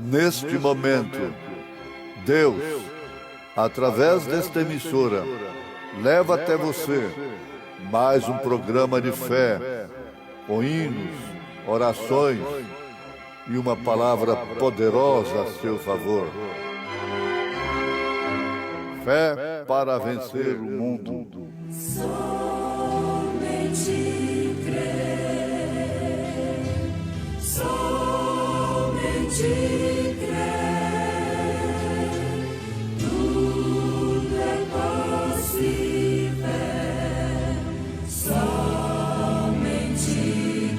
Neste momento, Deus, através desta emissora, leva até você mais um programa de fé, com hinos, orações e uma palavra poderosa a seu favor. Fé para vencer o mundo. Somente crer, somente crer, tudo é possível, somente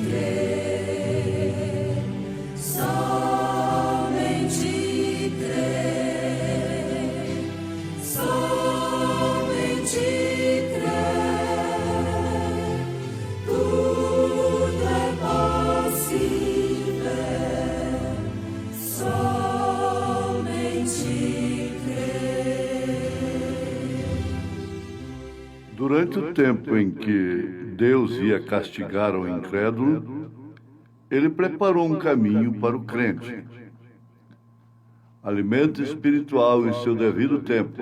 crer, somente crer, somente Durante o tempo em que Deus ia castigar o incrédulo, Ele preparou um caminho para o crente. Alimento espiritual em seu devido tempo.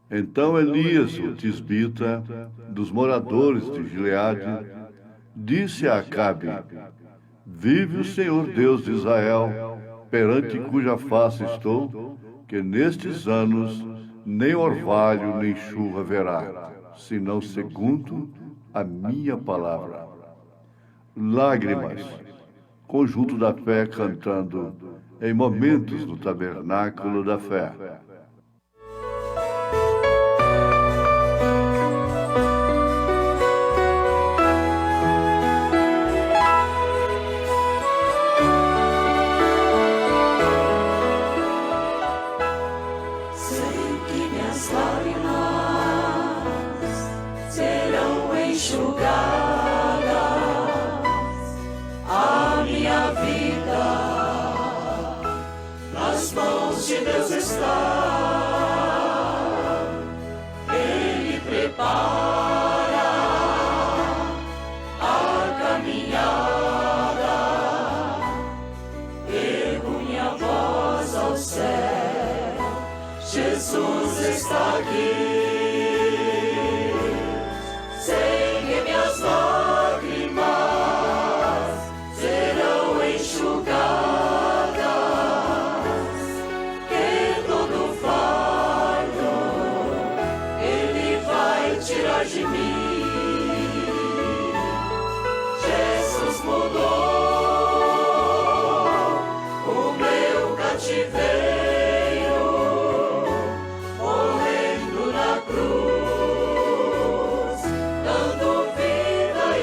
Então Elias, o tisbita, dos moradores de Gileade, disse a Acabe: Vive o Senhor Deus de Israel, perante cuja face estou, que nestes anos nem orvalho nem chuva haverá, senão segundo a minha palavra. Lágrimas, conjunto da fé cantando em momentos do tabernáculo da fé. Deus está, Ele prepara a caminhada, ergo minha voz ao céu, Jesus está aqui, sem que minhas lágrimas serão enxugadas. Tirar de mim, Jesus mudou o meu cativeiro, morrendo na cruz, dando vida e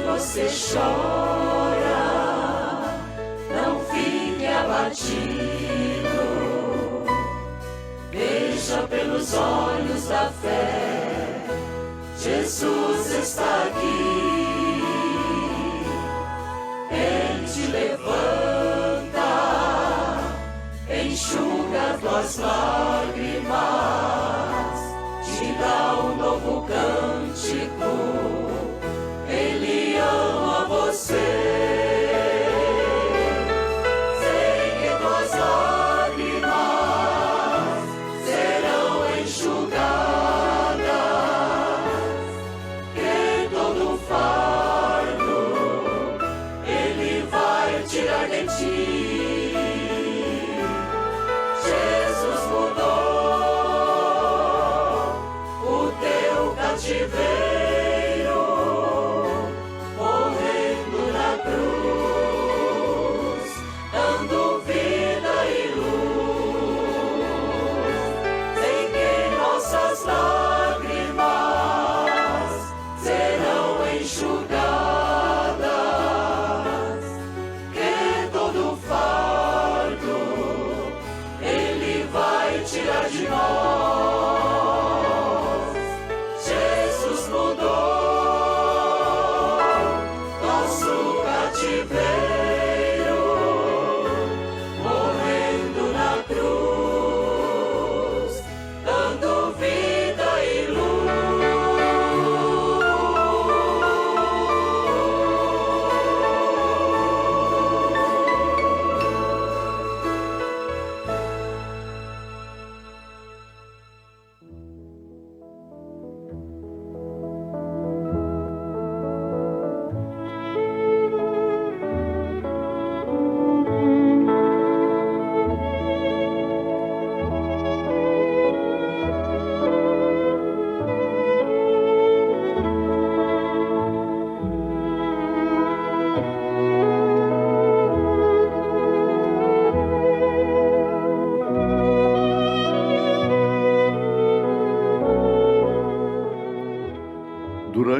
você chora, não fique abatido, veja pelos olhos da fé, Jesus está aqui, Ele te levanta, enxuga tuas lágrimas, te dá um novo cântico. Ele ama você, sei que tuas lágrimas serão enxugadas, que todo fardo Ele vai tirar de ti. Jesus mudou o teu cativeiro. Tirar de nós, Jesus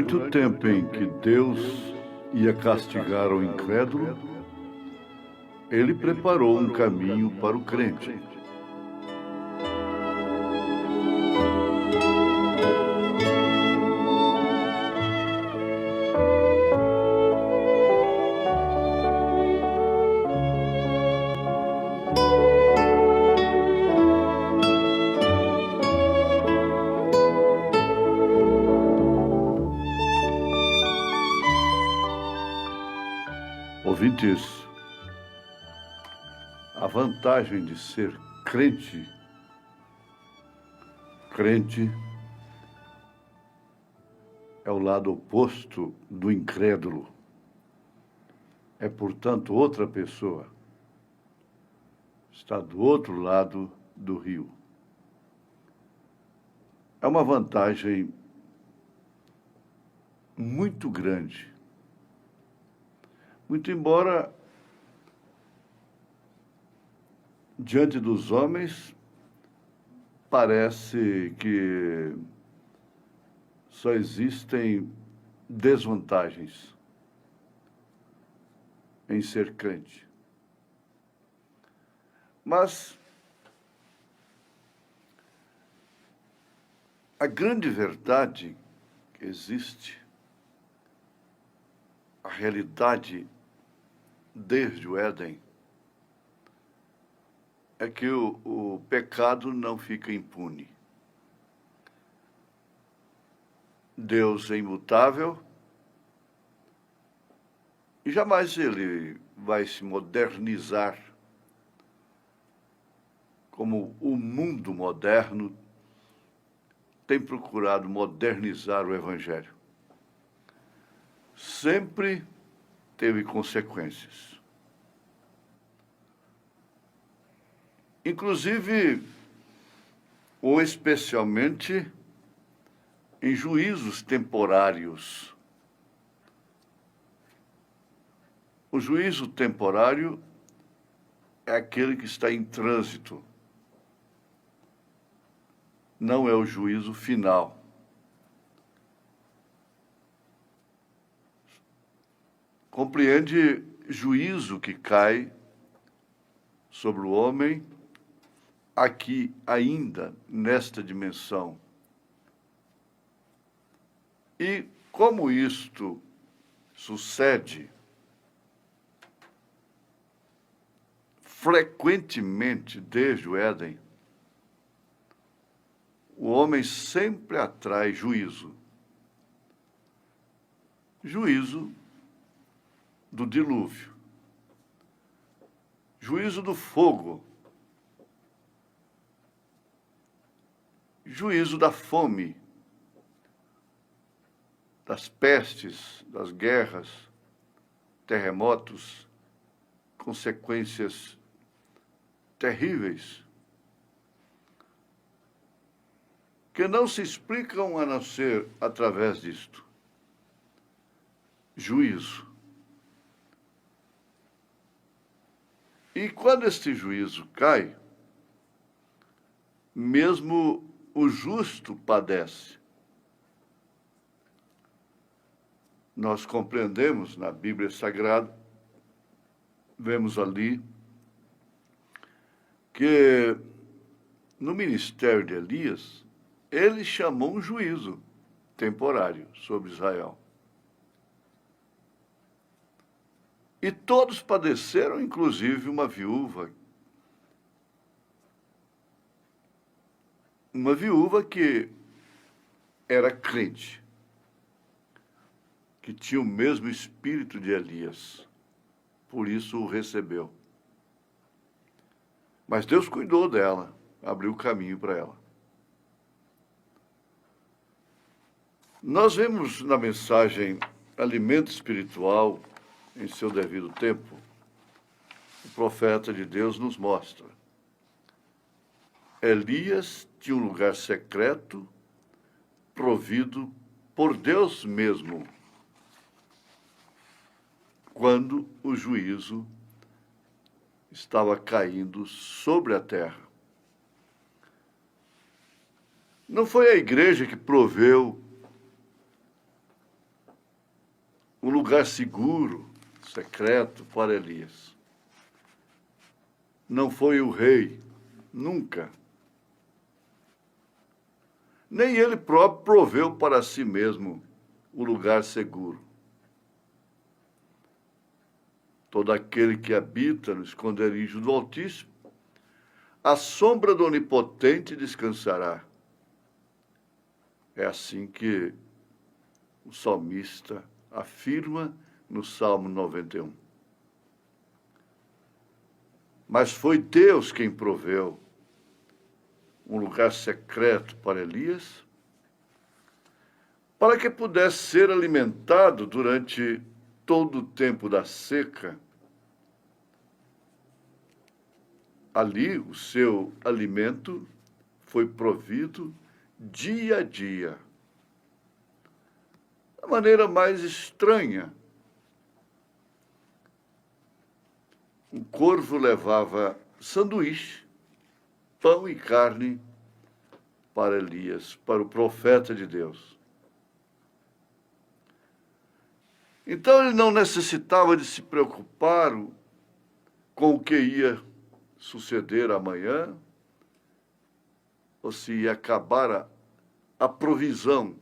durante o tempo em que Deus ia castigar o incrédulo, ele preparou um caminho para o crente. Ouvintes, a vantagem de ser crente é o lado oposto do incrédulo. É, portanto, outra pessoa. Está do outro lado do rio. É uma vantagem muito grande. Muito embora, diante dos homens, parece que só existem desvantagens em ser crente. Mas a grande verdade que existe, a realidade desde o Éden, é que o pecado não fica impune. Deus é imutável e jamais ele vai se modernizar como o mundo moderno tem procurado modernizar o Evangelho. Sempre teve consequências. Inclusive, ou especialmente, em juízos temporários. O juízo temporário é aquele que está em trânsito. Não é o juízo final. Compreende juízo que cai sobre o homem aqui ainda nesta dimensão. E como isto sucede frequentemente desde o Éden, o homem sempre atrai juízo. Juízo do dilúvio. Juízo do fogo. Juízo da fome, das pestes, das guerras, terremotos, consequências terríveis, que não se explicam a não ser através disto. Juízo. E quando este juízo cai, mesmo o justo padece. Nós compreendemos na Bíblia Sagrada, vemos ali, que no ministério de Elias, ele chamou um juízo temporário sobre Israel. E todos padeceram, inclusive uma viúva que era crente, que tinha o mesmo espírito de Elias, por isso o recebeu. Mas Deus cuidou dela, abriu caminho para ela. Nós vemos na mensagem Alimento Espiritual, em seu devido tempo, o profeta de Deus nos mostra. Elias tinha um lugar secreto, provido por Deus mesmo, quando o juízo estava caindo sobre a terra. Não foi a igreja que proveu um lugar seguro, secreto para Elias. Não foi o rei, nunca. Nem ele próprio proveu para si mesmo o lugar seguro. Todo aquele que habita no esconderijo do Altíssimo, à sombra do Onipotente descansará. É assim que o salmista afirma no Salmo 91. Mas foi Deus quem proveu um lugar secreto para Elias, para que pudesse ser alimentado durante todo o tempo da seca. Ali o seu alimento foi provido dia a dia. Da maneira mais estranha. Um corvo levava sanduíche, pão e carne para Elias, para o profeta de Deus. Então ele não necessitava de se preocupar com o que ia suceder amanhã, ou se ia acabar a provisão.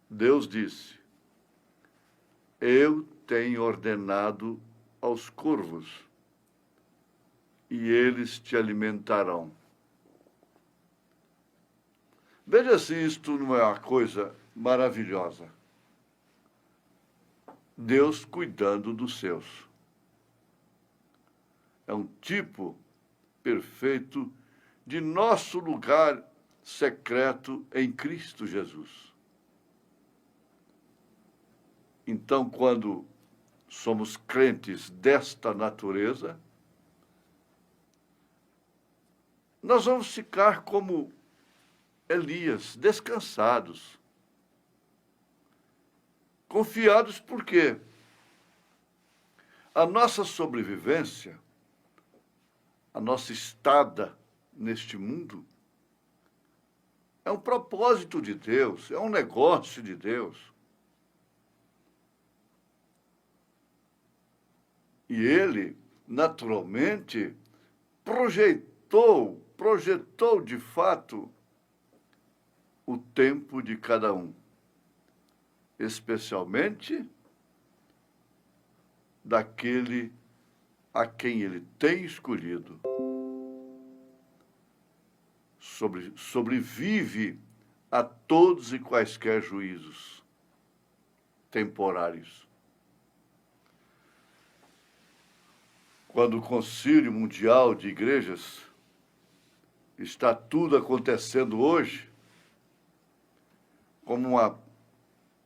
Deus disse: eu tenho ordenado aos corvos, e eles te alimentarão. Veja se isto não é uma coisa maravilhosa. Deus cuidando dos seus. É um tipo perfeito de nosso lugar secreto em Cristo Jesus. Então, quando somos crentes desta natureza, nós vamos ficar como Elias, descansados, confiados, porque a nossa sobrevivência, a nossa estada neste mundo, é um propósito de Deus, é um negócio de Deus. E ele, naturalmente, projetou de fato o tempo de cada um, especialmente daquele a quem ele tem escolhido. Sobrevive a todos e quaisquer juízos temporários. Quando o Concílio Mundial de Igrejas está tudo acontecendo hoje, como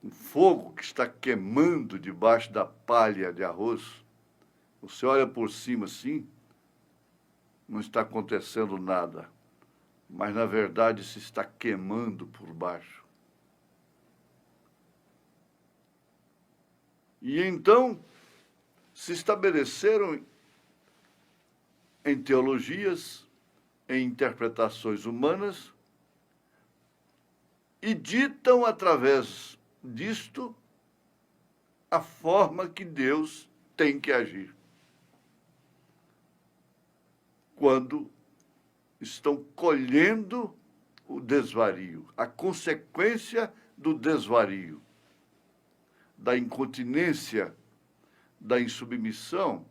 um fogo que está queimando debaixo da palha de arroz, você olha por cima assim, não está acontecendo nada, mas na verdade se está queimando por baixo. E então se estabeleceram em teologias, em interpretações humanas, e ditam através disto a forma que Deus tem que agir. Quando estão colhendo o desvario, a consequência do desvario, da incontinência, da insubmissão,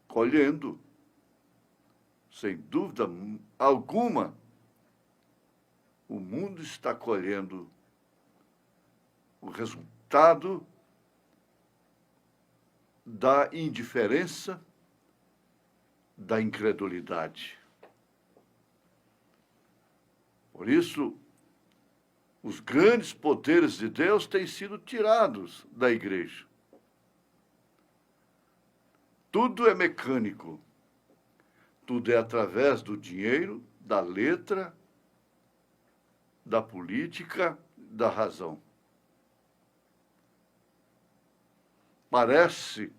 colhendo, sem dúvida alguma, o mundo está colhendo o resultado da indiferença, da incredulidade. Por isso, os grandes poderes de Deus têm sido tirados da igreja. Tudo é mecânico. Tudo é através do dinheiro, da letra, da política, da razão. Parece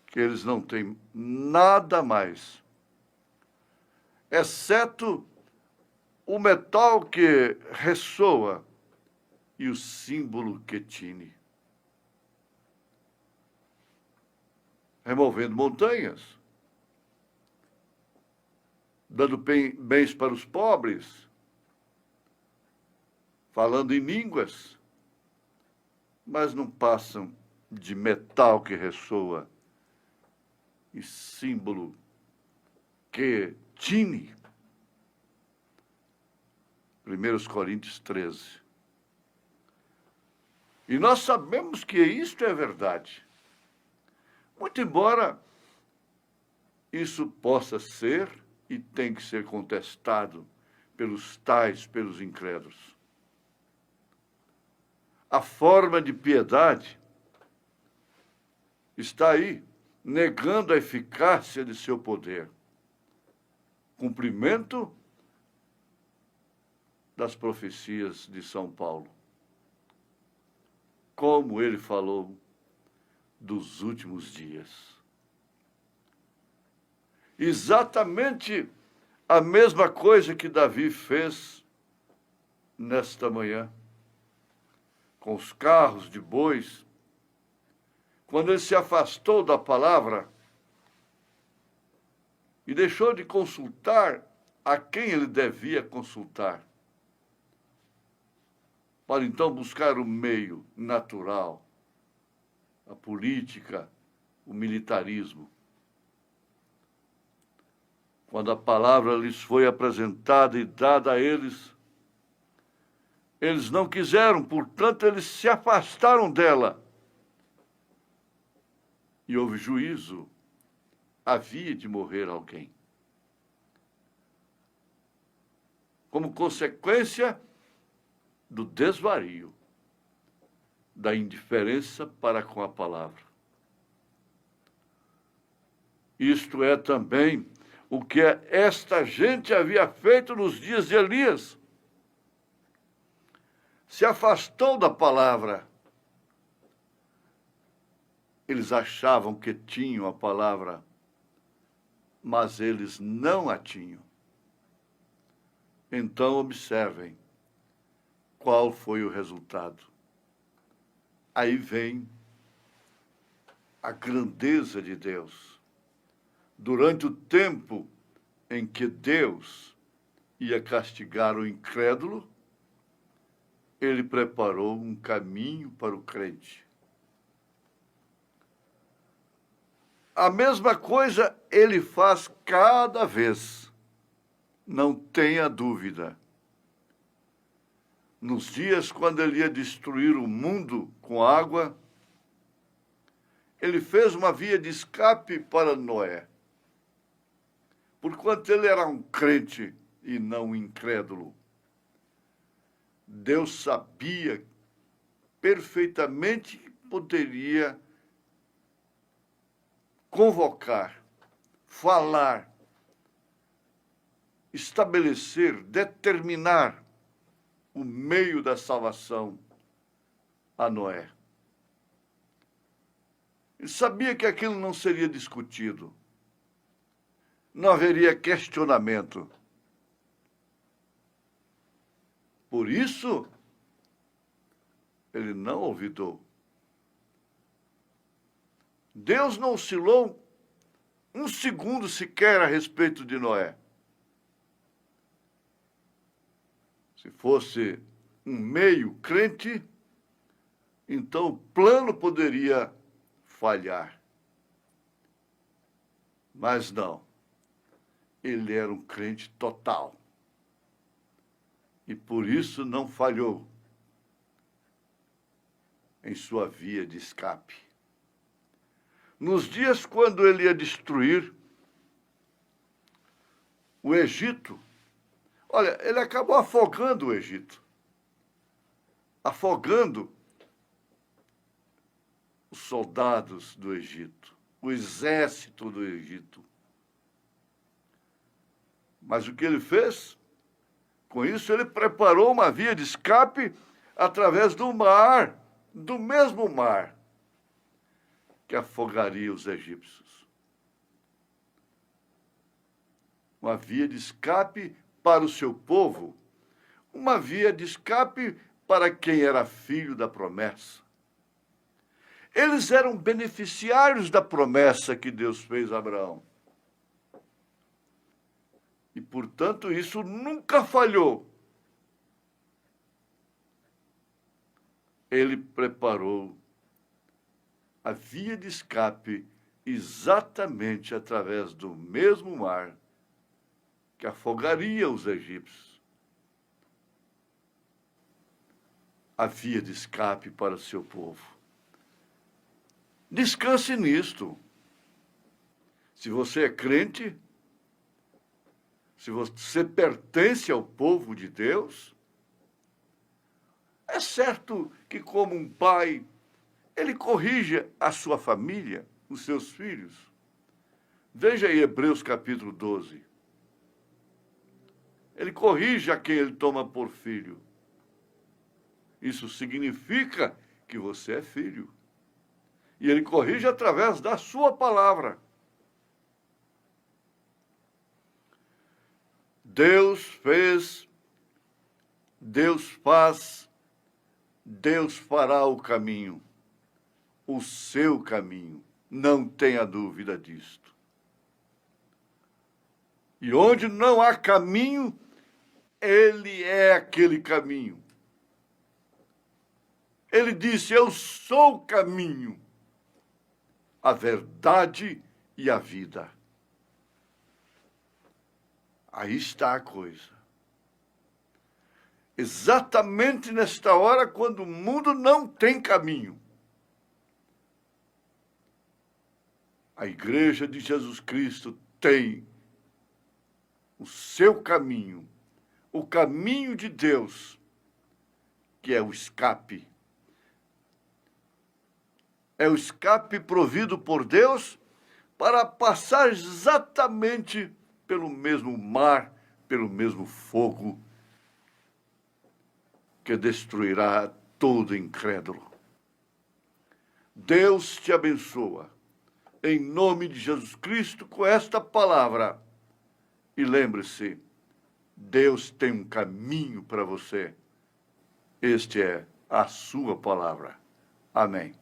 que eles não têm nada mais, exceto o metal que ressoa e o símbolo Quetine. Removendo montanhas, dando bens para os pobres, falando em línguas, mas não passam de metal que ressoa e símbolo Quetine. 1 Coríntios 13. E nós sabemos que isto é verdade. Muito embora isso possa ser e tem que ser contestado pelos incrédulos. A forma de piedade está aí, negando a eficácia de seu poder. Cumprimento das profecias de São Paulo. Como ele falou dos últimos dias. Exatamente a mesma coisa que Davi fez nesta manhã, com os carros de bois, quando ele se afastou da palavra e deixou de consultar a quem ele devia consultar, para então buscar o meio natural, a política, o militarismo. Quando a palavra lhes foi apresentada e dada a eles, eles não quiseram, portanto, eles se afastaram dela. E houve juízo, havia de morrer alguém. Como consequência do desvario, da indiferença para com a palavra. Isto é também o que esta gente havia feito nos dias de Elias. Se afastou da palavra. Eles achavam que tinham a palavra, mas eles não a tinham. Então, observem qual foi o resultado. Aí vem a grandeza de Deus. Durante o tempo em que Deus ia castigar o incrédulo, ele preparou um caminho para o crente. A mesma coisa ele faz cada vez, não tenha dúvida. Nos dias quando ele ia destruir o mundo com água, ele fez uma via de escape para Noé. Porquanto ele era um crente e não um incrédulo. Deus sabia perfeitamente que poderia convocar, falar, estabelecer, determinar o meio da salvação a Noé. Ele sabia que aquilo não seria discutido. Não haveria questionamento. Por isso, ele não olvidou. Deus não oscilou um segundo sequer a respeito de Noé. Se fosse um meio crente, então o plano poderia falhar. Mas não. Ele era um crente total. E por isso não falhou em sua via de escape. Nos dias quando ele ia destruir o Egito, olha, ele acabou afogando o Egito. Afogando os soldados do Egito, o exército do Egito. Mas o que ele fez? Com isso, ele preparou uma via de escape através do mar, do mesmo mar, que afogaria os egípcios. Uma via de escape para o seu povo, uma via de escape para quem era filho da promessa. Eles eram beneficiários da promessa que Deus fez a Abraão. E, portanto, isso nunca falhou. Ele preparou a via de escape exatamente através do mesmo mar que afogaria os egípcios. A via de escape para o seu povo. Descanse nisto. Se você é crente, se você pertence ao povo de Deus, é certo que, como um pai, ele corrige a sua família, os seus filhos. Veja aí Hebreus capítulo 12. Ele corrige a quem ele toma por filho. Isso significa que você é filho. E ele corrige através da sua palavra. Deus fez, Deus faz, Deus fará o caminho, o seu caminho. Não tenha dúvida disto. E onde não há caminho, ele é aquele caminho. Ele disse: eu sou o caminho, a verdade e a vida. Aí está a coisa. Exatamente nesta hora, quando o mundo não tem caminho, a Igreja de Jesus Cristo tem o seu caminho, o caminho de Deus, que é o escape. É o escape provido por Deus para passar exatamente pelo mesmo mar, pelo mesmo fogo, que destruirá todo incrédulo. Deus te abençoa, em nome de Jesus Cristo, com esta palavra. E lembre-se, Deus tem um caminho para você. Este é a sua palavra. Amém.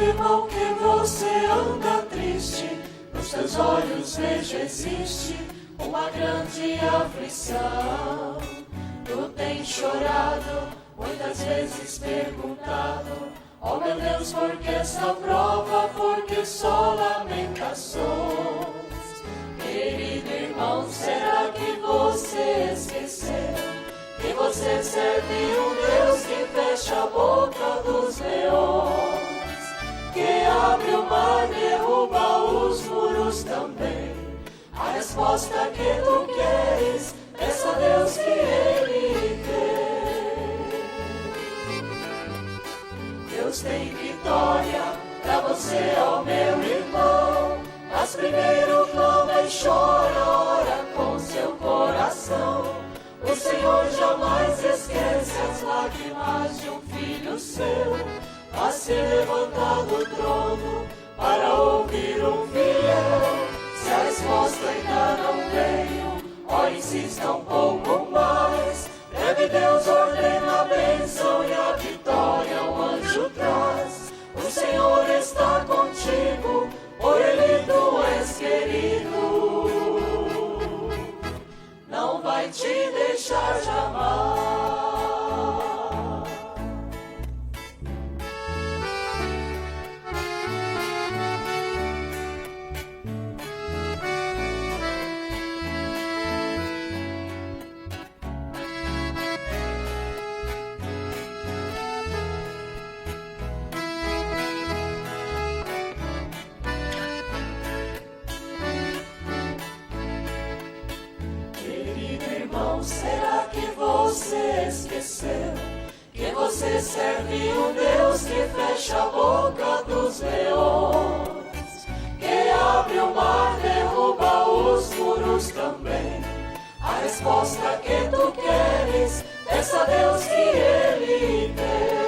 Irmão, que você anda triste, nos teus olhos vejo existe uma grande aflição. Tu tens chorado, muitas vezes perguntado: oh meu Deus, por que essa prova, por que só lamentações? Querido irmão, será que você esqueceu que você serve um Deus que fecha a boca dos leões, que abre o mar, derruba os muros também? A resposta que tu queres, peça a Deus que Ele dê. Deus tem vitória pra você, ó meu irmão, mas primeiro clama e chora, ora com seu coração. O Senhor jamais esquece as lágrimas de um filho seu, a se levantar do trono para ouvir um fiel. Se a resposta ainda não veio, ó, insista um pouco mais. Breve Deus ordena a bênção e a vitória o anjo traz. O Senhor está contigo, por Ele tu és querido, não vai te deixar jamais. irmão, será que você esqueceu que você serve um Deus que fecha a boca dos leões, que abre o mar, derruba os muros também? A resposta que tu queres, peça a Deus que Ele dê.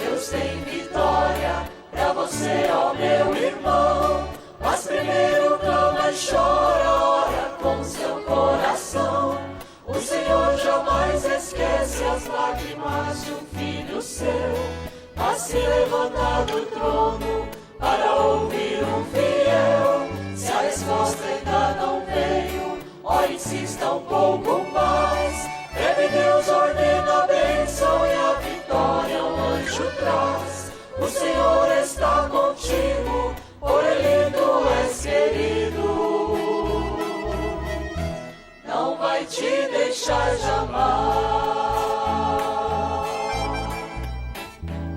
Deus tem vitória pra você, ó meu irmão, mas primeiro clama e chora, ora com seu coração. O Senhor jamais esquece as lágrimas de um filho seu, mas se levanta do trono para ouvir um fiel. Se a resposta ainda não veio, ó, insista um pouco mais. Breve Deus ordena a bênção e a vitória um anjo traz. O Senhor está contigo, por Ele tu és querido. Não vai te deixar jamais.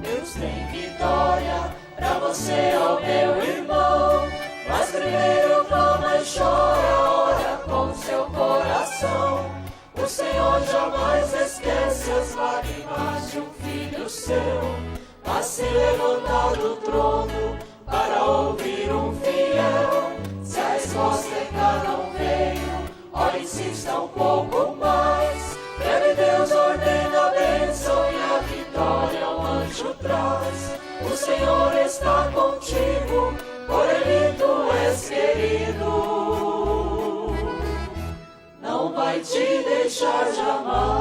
Deus tem vitória pra você, ó meu irmão, mas primeiro clama e chora, ora com seu coração. O Senhor jamais esquece as lágrimas de um filho seu, mas se levanta do trono para ouvir um fiel. Se a resposta ainda não veio, ó, insista um pouco mais. Breve Deus ordena a bênção e a vitória um anjo traz. O Senhor está contigo, por Ele tu és querido. Não vai te deixar jamais.